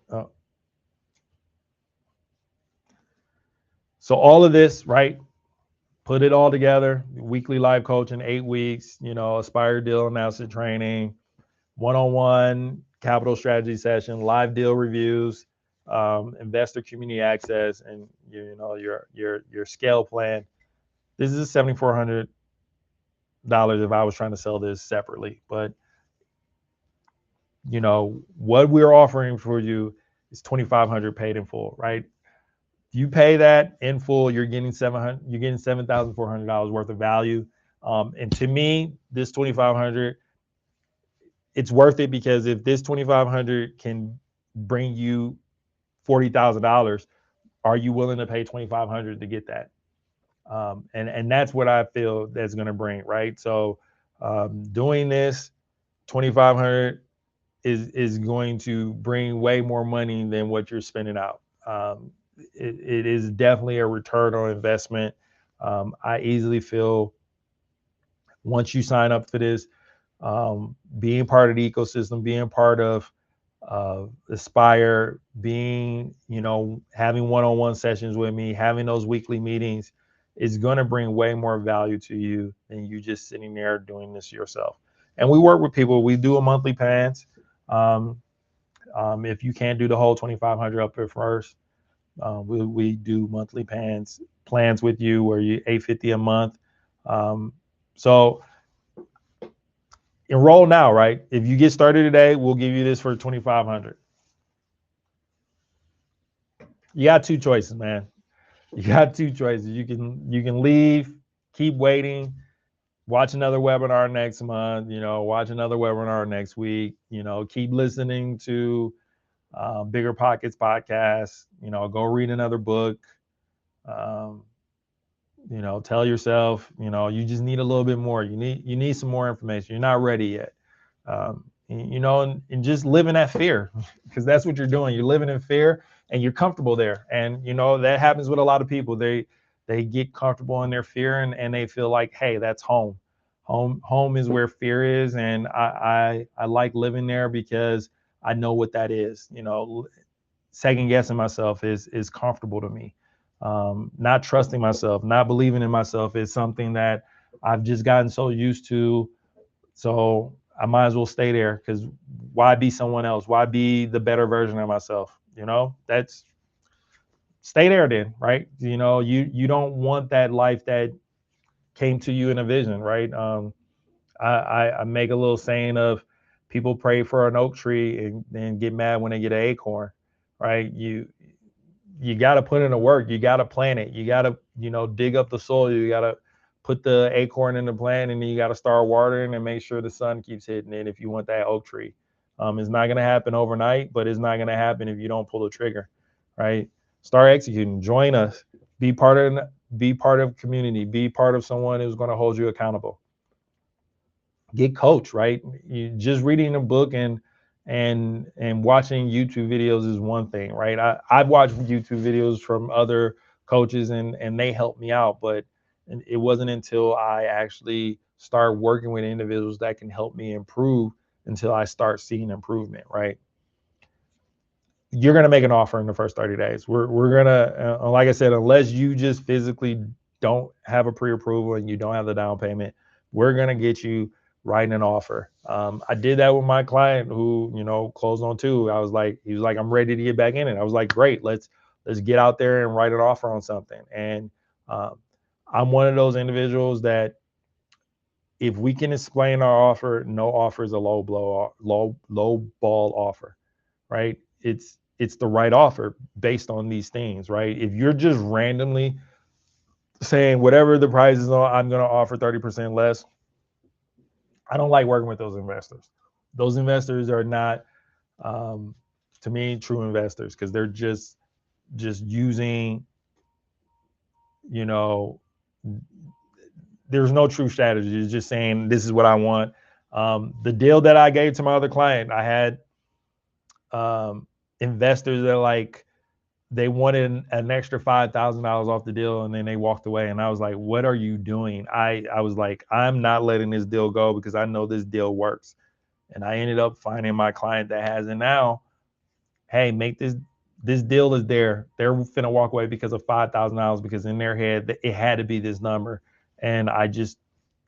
so all of this, right? Put it all together. Weekly live coaching, 8 weeks. Aspire deal analysis training, one-on-one capital strategy session, live deal reviews, investor community access, and your scale plan. This is $7,400 if I was trying to sell this separately, but what we're offering for you is $2,500 paid in full, right? You pay that in full, you're getting $7,400 worth of value. And to me, this $2,500, it's worth it, because if this $2,500 can bring you $40,000, are you willing to pay $2,500 to get that? And that's what I feel that's going to bring, right? So doing this, $2,500 is going to bring way more money than what you're spending out. It is definitely a return on investment. I easily feel once you sign up for this, being part of the ecosystem, being part of Aspire, having one-on-one sessions with me, having those weekly meetings, is going to bring way more value to you than you just sitting there doing this yourself. And we work with people. We do a monthly plans. If you can't do the whole $2,500 up at first, we do monthly plans with you, where you $850 a month. So enroll now, right? If you get started today, we'll give you this for $2,500. You got two choices, man. You got two choices. You can leave, keep waiting, watch another webinar next month, watch another webinar next week, keep listening to Bigger Pockets podcast, go read another book. Tell yourself, you just need a little bit more. You need some more information. You're not ready yet. And just live in that fear, because that's what you're doing. You're living in fear, and you're comfortable there. And that happens with a lot of people. They get comfortable in their fear, and they feel like, hey, that's home. Home is where fear is, and I like living there because I know what that is. Second guessing myself is comfortable to me. Not trusting myself, not believing in myself is something that I've just gotten so used to. So I might as well stay there, because why be someone else? Why be the better version of myself? That's stay there then, right? You don't want that life that came to you in a vision, right? I make a little saying of, people pray for an oak tree and get mad when they get an acorn, right? You got to put in the work. You got to plant it. You got to, dig up the soil. You got to put the acorn in the plant, and then you got to start watering and make sure the sun keeps hitting it if you want that oak tree. It's not going to happen overnight, but it's not going to happen if you don't pull the trigger, right? Start executing. Join us. Be part of community. Be part of someone who's going to hold you accountable. get coached, right? You just reading a book and watching YouTube videos is one thing, right? I've watched YouTube videos from other coaches and they helped me out, but it wasn't until I actually start working with individuals that can help me improve until I start seeing improvement, right? You're going to make an offer in the first 30 days. We're going to, like I said, unless you just physically don't have a pre-approval and you don't have the down payment, we're going to get you writing an offer. I did that with my client who, closed on 2. He was like, I'm ready to get back in it. I was like, great, let's get out there and write an offer on something. And I'm one of those individuals that if we can explain our offer, no offer is a low ball offer, right? It's the right offer based on these things, right? If you're just randomly saying whatever the price is, I'm going to offer 30% less, I don't like working with those investors. Those investors are not, to me, true investors, because they're just using, there's no true strategy. It's just saying this is what I want. The deal that I gave to my other client, I had investors that they wanted an extra $5,000 off the deal, and then they walked away. And I was like, what are you doing? I was like, I'm not letting this deal go because I know this deal works. And I ended up finding my client that has it now. Hey, make this deal is there. They're finna walk away because of $5,000, because in their head it had to be this number. And I just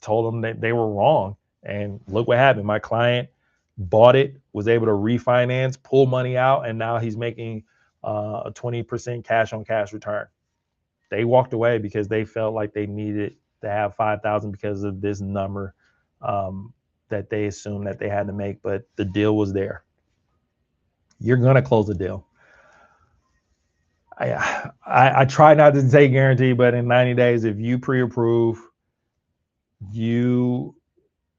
told them that they were wrong. And look what happened. My client bought it, was able to refinance, pull money out, and now he's making a 20% cash on cash return. They walked away because they felt like they needed to have 5,000 because of this number that they assumed that they had to make, but the deal was there. You're gonna close the deal. I try not to say guarantee, but in 90 days, if you pre-approve, you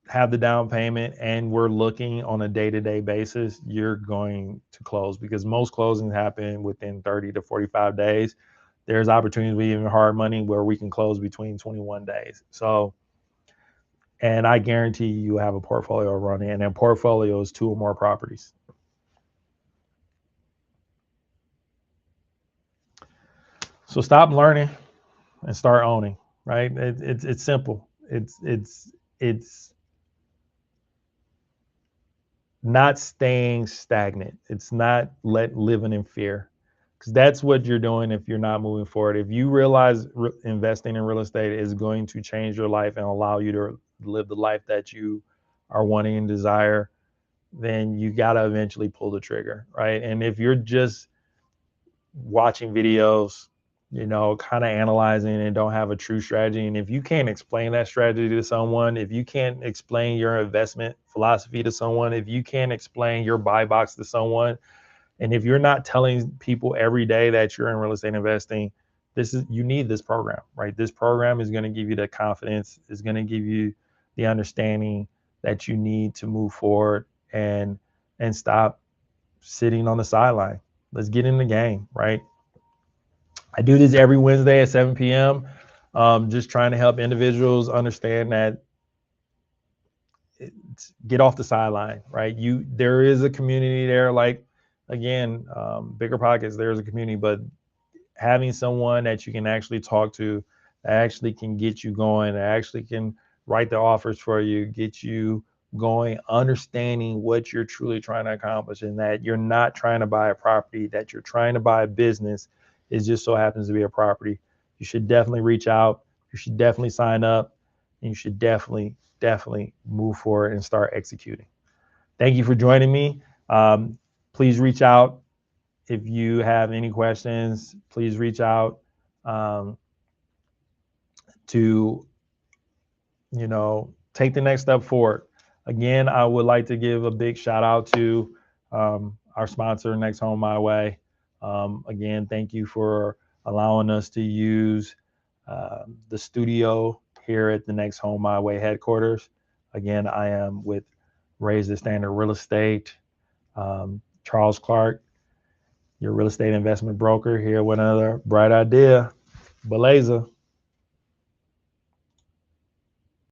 have the down payment, and we're looking on a day-to-day basis, you're going to close, because most closings happen within 30 to 45 days. There's opportunities with even hard money where we can close between 21 days. So, and I guarantee you have a portfolio running, and a portfolio is 2 or more properties. So stop learning and start owning, right? It's simple. It's not staying stagnant. It's not living in fear, because that's what you're doing if you're not moving forward. If you realize investing in real estate is going to change your life and allow you to live the life that you are wanting and desire, then you got to eventually pull the trigger, right? And if you're just watching videos, kind of analyzing and don't have a true strategy, and if you can't explain that strategy to someone, if you can't explain your investment philosophy to someone, if you can't explain your buy box to someone, and if you're not telling people every day that you're in real estate investing, you need this program, right? This program is going to give you the confidence, is going to give you the understanding that you need to move forward and stop sitting on the sideline. Let's get in the game, right? I do this every Wednesday at 7 p.m. Just trying to help individuals understand that get off the sideline, right? There is a community there. Like, again, Bigger Pockets, there's a community, but having someone that you can actually talk to, that actually can get you going, that actually can write the offers for you, get you going, understanding what you're truly trying to accomplish, and that you're not trying to buy a property, that you're trying to buy a business. It just so happens to be a property. You should definitely reach out. You should definitely sign up, and you should definitely move forward and start executing. Thank you for joining me. Please reach out. If you have any questions, please reach out to, take the next step forward. Again, I would like to give a big shout out to our sponsor, Next Home My Way. Again, thank you for allowing us to use the studio here at the Next Home My Way headquarters. Again, I am with Raise the Standard Real Estate, Charles Clark, your real estate investment broker, here with another bright idea. Beleza.